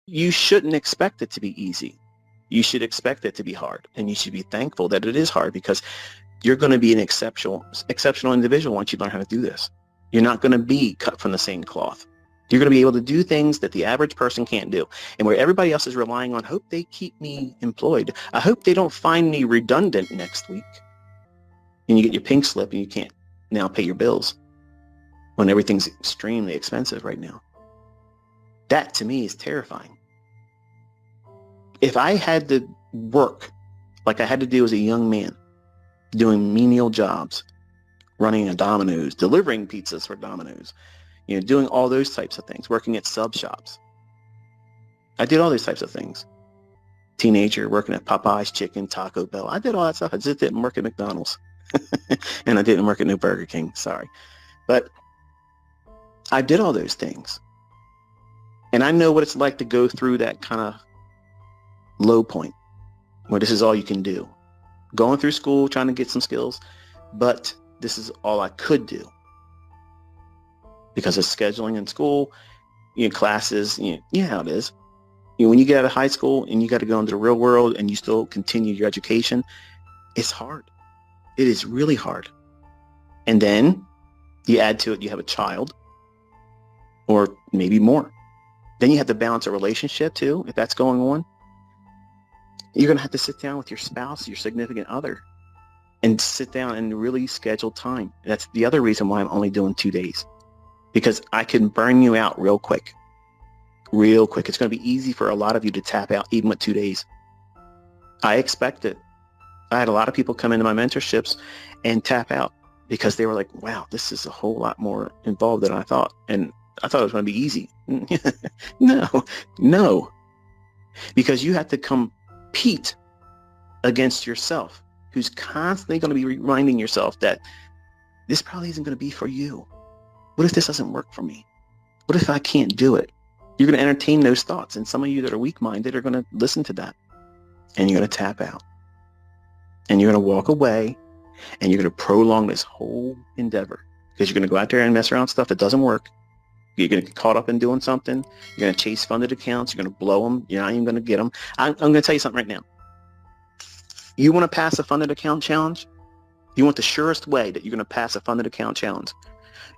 you shouldn't expect it to be easy. You should expect it to be hard, and you should be thankful that it is hard, because you're going to be an exceptional individual once you learn how to do this. You're not going to be cut from the same cloth. You're going to be able to do things that the average person can't do. And where everybody else is relying on, hope they keep me employed. I hope they don't find me redundant next week. And you get your pink slip and you can't now pay your bills when everything's extremely expensive right now. That to me is terrifying. If I had to work like I had to do as a young man, doing menial jobs, running a Domino's, delivering pizzas for Domino's, doing all those types of things, working at sub shops. I did all those types of things. Teenager, working at Popeye's Chicken, Taco Bell. I did all that stuff. I just didn't work at McDonald's. And I didn't work at no Burger King, sorry. But I did all those things. And I know what it's like to go through that kind of low point where this is all you can do. Going through school, trying to get some skills, but this is all I could do because of scheduling in school, classes, you know how it is. When you get out of high school and you got to go into the real world and you still continue your education, it's hard. It is really hard. And then you add to it, you have a child or maybe more. Then you have to balance a relationship too, if that's going on. You're going to have to sit down with your spouse, your significant other, and sit down and really schedule time. That's the other reason why I'm only doing 2 days, because I can burn you out real quick. Real quick. It's going to be easy for a lot of you to tap out even with 2 days. I expect it. I had a lot of people come into my mentorships and tap out because they were like, wow, this is a whole lot more involved than I thought. And I thought it was going to be easy. No. Because you have to compete against yourself, who's constantly going to be reminding yourself that this probably isn't going to be for you. What if this doesn't work for me? What if I can't do it? You're going to entertain those thoughts. And some of you that are weak-minded are going to listen to that. And you're going to tap out. And you're going to walk away. And you're going to prolong this whole endeavor. Because you're going to go out there and mess around with stuff that doesn't work. You're going to get caught up in doing something. You're going to chase funded accounts. You're going to blow them. You're not even going to get them. I'm going to tell you something right now. You want to pass a funded account challenge? You want the surest way that you're going to pass a funded account challenge?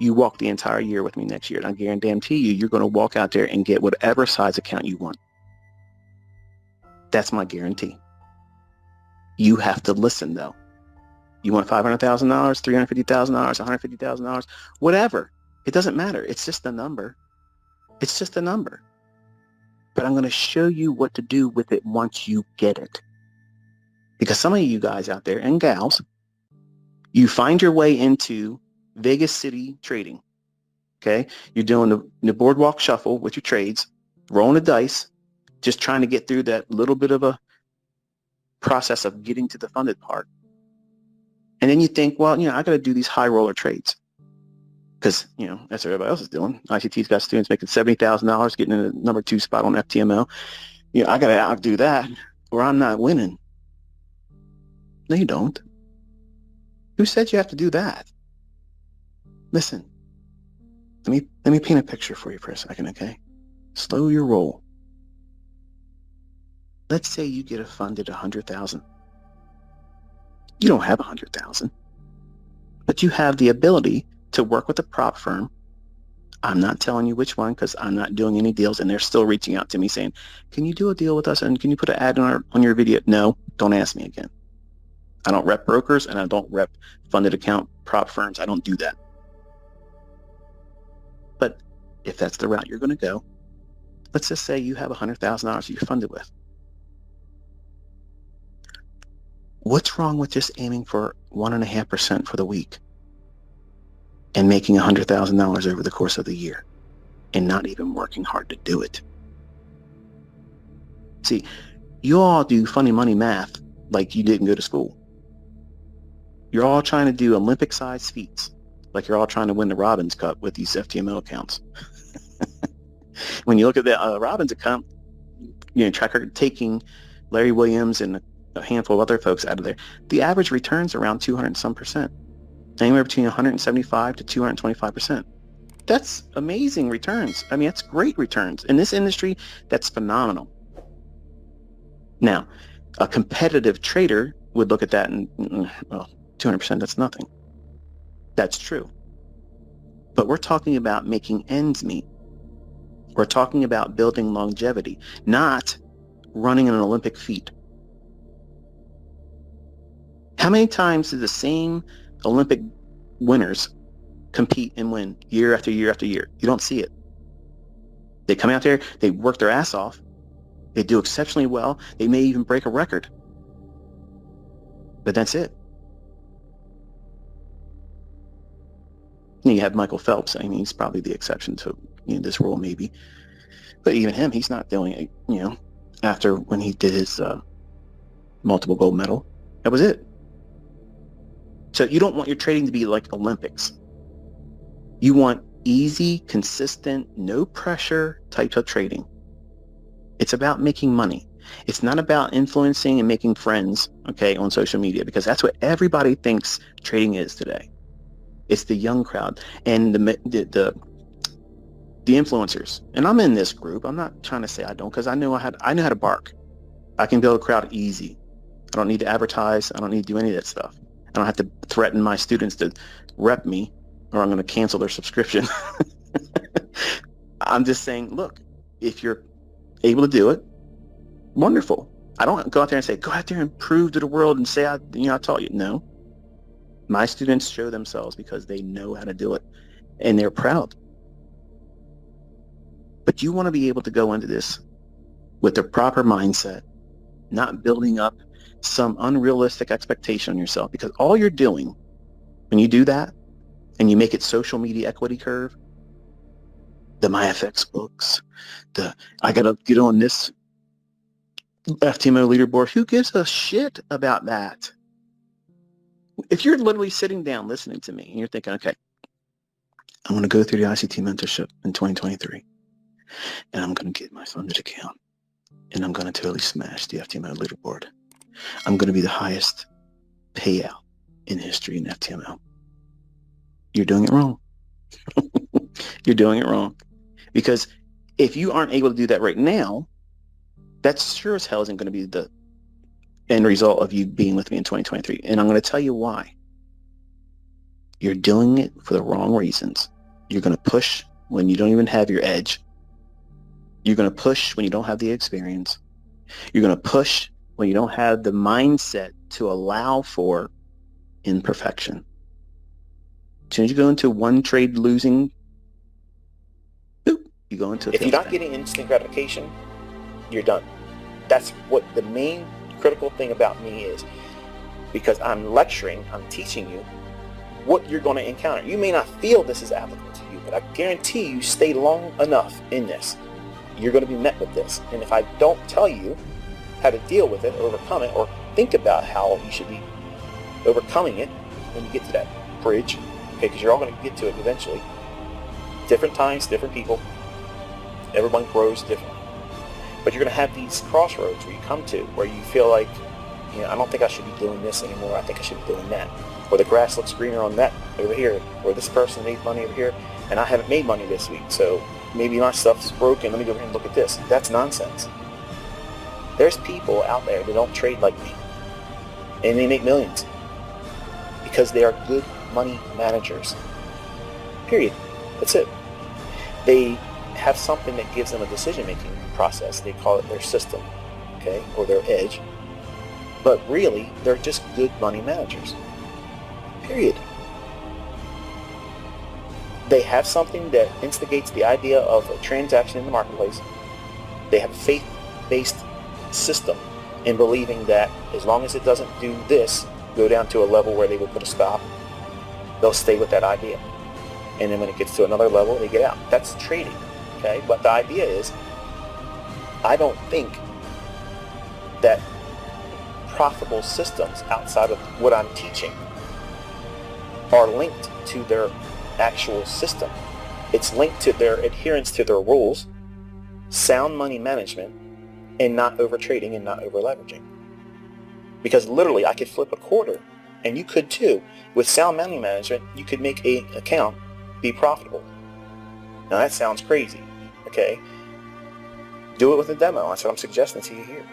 You walk the entire year with me next year, and I guarantee you, you're going to walk out there and get whatever size account you want. That's my guarantee. You have to listen, though. You want $500,000, $350,000, $150,000, whatever. It doesn't matter. It's just a number. It's just a number. But I'm going to show you what to do with it once you get it. Because some of you guys out there, and gals, you find your way into Vegas City trading, okay? You're doing the boardwalk shuffle with your trades, rolling the dice, just trying to get through that little bit of a process of getting to the funded part. And then you think, well, I got to do these high roller trades because, that's what everybody else is doing. ICT's got students making $70,000, getting in the number 2 spot on FTMO. I got to outdo that or I'm not winning. No, you don't. Who said you have to do that? Listen, let me paint a picture for you for a second, okay? Slow your roll. Let's say you get a funded $100,000. You don't have $100,000, but you have the ability to work with a prop firm. I'm not telling you which one because I'm not doing any deals, and they're still reaching out to me saying, "Can you do a deal with us? And can you put an ad on your video?" No, don't ask me again. I don't rep brokers, and I don't rep funded account prop firms. I don't do that. But if that's the route you're going to go, let's just say you have $100,000 you're funded with. What's wrong with just aiming for 1.5% for the week and making $100,000 over the course of the year and not even working hard to do it? See, you all do funny money math like you didn't go to school. You're all trying to do Olympic-sized feats, like you're all trying to win the Robbins Cup with these FTMO accounts. When you look at the Robbins account, tracker taking Larry Williams and a handful of other folks out of there, the average returns around 200 and some percent, anywhere between 175 to 225%. That's amazing returns. I mean, that's great returns. In this industry, that's phenomenal. Now, a competitive trader would look at that and, well, 200%, that's nothing. That's true. But we're talking about making ends meet. We're talking about building longevity, not running an Olympic feat. How many times do the same Olympic winners compete and win year after year after year? You don't see it. They come out there, they work their ass off, they do exceptionally well, they may even break a record. But that's it. And you have Michael Phelps. I mean, he's probably the exception to this rule, maybe. But even him, he's not doing it, after when he did his multiple gold medal. That was it. So you don't want your trading to be like Olympics. You want easy, consistent, no pressure types of trading. It's about making money. It's not about influencing and making friends, okay, on social media, because that's what everybody thinks trading is today. It's the young crowd and the influencers. And I'm in this group. I'm not trying to say I don't, because I know how to bark. I can build a crowd easy. I don't need to advertise. I don't need to do any of that stuff. I don't have to threaten my students to rep me or I'm going to cancel their subscription. I'm just saying, look, if you're able to do it, wonderful. I don't go out there and say, go out there and prove to the world and say, I taught you. No. My students show themselves because they know how to do it and they're proud. But you want to be able to go into this with the proper mindset, not building up some unrealistic expectation on yourself, because all you're doing when you do that and you make it social media equity curve, the MyFX books, I got to get on this FTMO leaderboard. Who gives a shit about that? If you're literally sitting down listening to me and you're thinking, okay, I'm going to go through the ICT mentorship in 2023 and I'm going to get my funded account and I'm going to totally smash the FTMO leaderboard. I'm going to be the highest payout in history in FTMO. You're doing it wrong. You're doing it wrong. Because if you aren't able to do that right now, that sure as hell isn't going to be the end result of you being with me in 2023. And I'm going to tell you why. You're doing it for the wrong reasons. You're going to push when you don't even have your edge. You're going to push when you don't have the experience. You're going to push when you don't have the mindset to allow for imperfection. As soon as you go into one trade losing, boop, you go into a tailspin. If you're not getting instant gratification, you're done. That's what the main critical thing about me is, because I'm lecturing, I'm teaching you what you're going to encounter. You may not feel this is applicable to you, but I guarantee you stay long enough in this, you're going to be met with this. And if I don't tell you how to deal with it, overcome it, or think about how you should be overcoming it when you get to that bridge, okay, because you're all going to get to it eventually. Different times, different people, everyone grows differently. But you're going to have these crossroads where you come to where you feel like, I don't think I should be doing this anymore. I think I should be doing that. Or the grass looks greener on that over here. Or this person made money over here, and I haven't made money this week. So maybe my stuff's broken. Let me go over here and look at this. That's nonsense. There's people out there that don't trade like me, and they make millions because they are good money managers. Period. That's it. They have something that gives them a decision-making process. They call it their system, okay, or their edge. But really, they're just good money managers. Period. They have something that instigates the idea of a transaction in the marketplace. They have a faith-based system in believing that as long as it doesn't do this, go down to a level where they will put a stop, they'll stay with that idea. And then when it gets to another level, they get out. That's trading, okay? But the idea is, I don't think that profitable systems outside of what I'm teaching are linked to their actual system. It's linked to their adherence to their rules, sound money management, and not over trading and not over leveraging. Because literally, I could flip a quarter, and you could too. With sound money management, you could make an account be profitable. Now that sounds crazy, okay? Do it with a demo. That's what I'm suggesting to you here.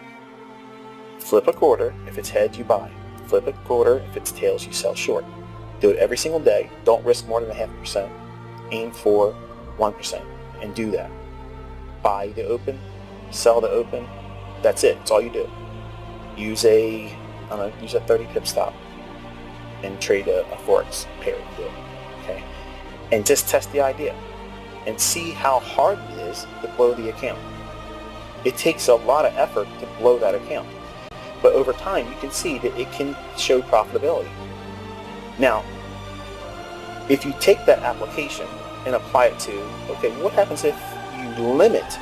Flip a quarter. If it's heads, you buy. Flip a quarter. If it's tails, you sell short. Do it every single day. Don't risk more than 0.5%. Aim for 1% and do that. Buy the open, sell the open. That's it. That's all you do. Use a 30 pip stop and trade a forex pair. Okay, and just test the idea and see how hard it is to blow the account. It takes a lot of effort to blow that account, but over time you can see that it can show profitability. Now, if you take that application and apply it to, okay, what happens if you limit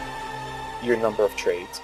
your number of trades